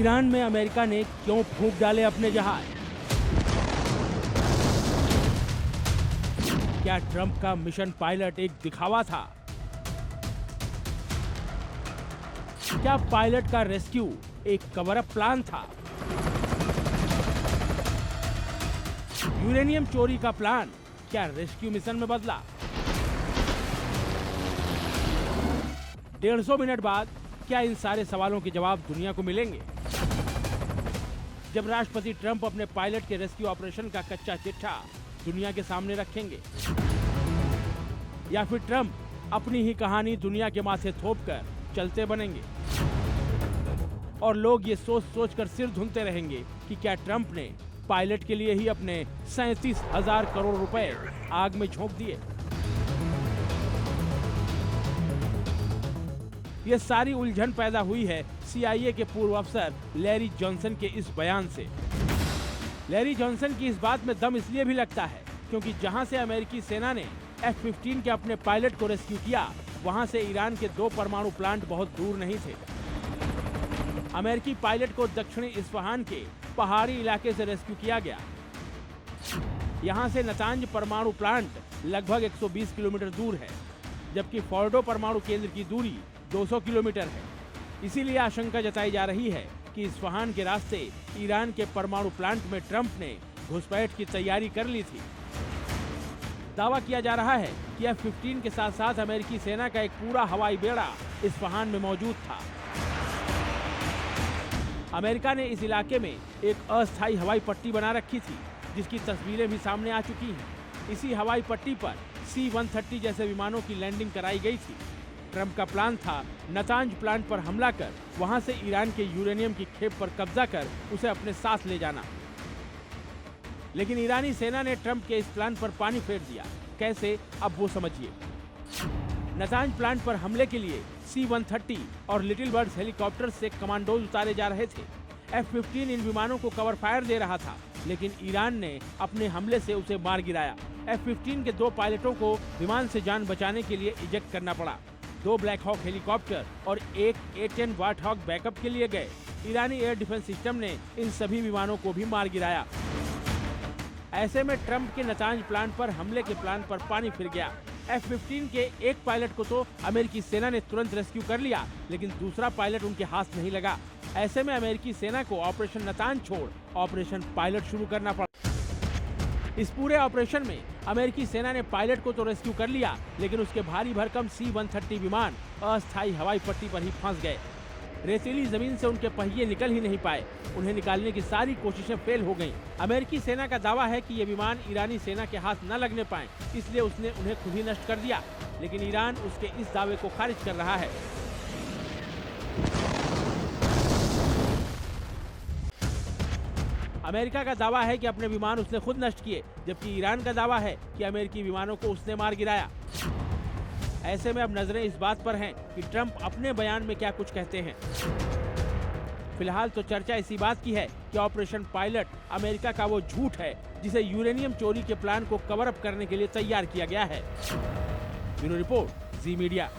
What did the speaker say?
Iran में America ने क्यों फूंक डाले अपने जहाज? क्या ट्रंप का मिशन पायलट एक दिखावा था? क्या पायलट का रेस्क्यू एक कवर अप प्लान था? यूरेनियम चोरी का प्लान क्या रेस्क्यू मिशन में बदला? 150 मिनट बाद क्या इन सारे सवालों के जवाब दुनिया को मिलेंगे? जब राष्ट्रपति ट्रंप अपने पायलट के रेस्क्यू ऑपरेशन का कच्चा चिट्ठा दुनिया के सामने रखेंगे, या फिर ट्रंप अपनी ही कहानी दुनिया के माथे थोपकर चलते बनेंगे और लोग ये सोच सोच कर सिर धुनते रहेंगे कि क्या ट्रंप ने पायलट के लिए ही अपने 37,000 करोड़ रुपए आग में झोंक दिए? ये सारी उलझन पैदा हुई है CIA के पूर्व अफसर लैरी जॉनसन के इस बयान से। लैरी जॉनसन की इस बात में दम इसलिए भी लगता है क्योंकि जहां से अमेरिकी सेना ने F-15 के अपने पायलट को रेस्क्यू किया, वहां से ईरान के 2 परमाणु प्लांट बहुत दूर नहीं थे। अमेरिकी पायलट को दक्षिणी इस्फहान के पहाड़ी इलाके से रेस्क्यू किया गया। यहां से नतांज परमाणु प्लांट लगभग 120 किलोमीटर दूर है, जबकि फोर्डो परमाणु केंद्र की दूरी 200 किलोमीटर है। इसीलिए आशंका जताई जा रही है कि इस्फहान के रास्ते ईरान के परमाणु प्लांट में ट्रंप ने घुसपैठ की तैयारी कर ली थी। दावा किया जा रहा है कि F-15 के साथ साथ अमेरिकी सेना का एक पूरा हवाई बेड़ा इस्फहान में मौजूद था। अमेरिका ने इस इलाके में एक अस्थायी हवाई पट्टी बना रखी थी, जिसकी तस्वीरें भी सामने आ चुकी हैं। इसी हवाई पट्टी पर C-130 जैसे विमानों की लैंडिंग कराई गई थी। ट्रंप का प्लान था नतांज प्लांट पर हमला कर वहां से ईरान के यूरेनियम की खेप पर कब्जा कर उसे अपने साथ ले जाना। लेकिन ईरानी सेना ने ट्रंप के इस प्लान पर पानी फेर दिया। कैसे, अब वो समझिए। नतांज प्लांट पर हमले के लिए C-130 और लिटिल बर्ड्स हेलीकॉप्टर से कमांडोज उतारे जा रहे थे। F-15 इन विमानों को कवर फायर दे रहा था, लेकिन ईरान ने अपने हमले से उसे मार गिराया। F-15 के 2 पायलटों को विमान से जान बचाने के लिए इजेक्ट करना पड़ा। 2 ब्लैक हॉक हेलीकॉप्टर और एक A-10 वार्ट हॉक बैकअप के लिए गए। ईरानी एयर डिफेंस सिस्टम ने इन सभी विमानों को भी मार गिराया। ऐसे में ट्रंप के नतांज प्लांट पर हमले के प्लान पर पानी फिर गया। F-15 के एक पायलट को तो अमेरिकी सेना ने तुरंत रेस्क्यू कर लिया, लेकिन दूसरा पायलट उनके हाथ नहीं लगा। ऐसे में अमेरिकी सेना को ऑपरेशन नतांज छोड़ ऑपरेशन पायलट शुरू करना पड़ा। इस पूरे ऑपरेशन में अमेरिकी सेना ने पायलट को तो रेस्क्यू कर लिया, लेकिन उसके भारी भरकम C-130 विमान अस्थायी हवाई पट्टी पर ही फंस गए। रेतीली जमीन से उनके पहिए निकल ही नहीं पाए। उन्हें निकालने की सारी कोशिशें फेल हो गईं। अमेरिकी सेना का दावा है कि ये विमान ईरानी सेना के हाथ न लगने पाए, इसलिए उसने उन्हें खुद ही नष्ट कर दिया, लेकिन ईरान उसके इस दावे को खारिज कर रहा है। अमेरिका का दावा है कि अपने विमान उसने खुद नष्ट किए, जबकि ईरान का दावा है कि अमेरिकी विमानों को उसने मार गिराया। ऐसे में अब नजरें इस बात पर हैं कि ट्रंप अपने बयान में क्या कुछ कहते हैं। फिलहाल तो चर्चा इसी बात की है कि ऑपरेशन पायलट अमेरिका का वो झूठ है जिसे यूरेनियम चोरी के प्लान को कवर अप करने के लिए तैयार किया गया है। ब्यूरो रिपोर्ट, जी मीडिया।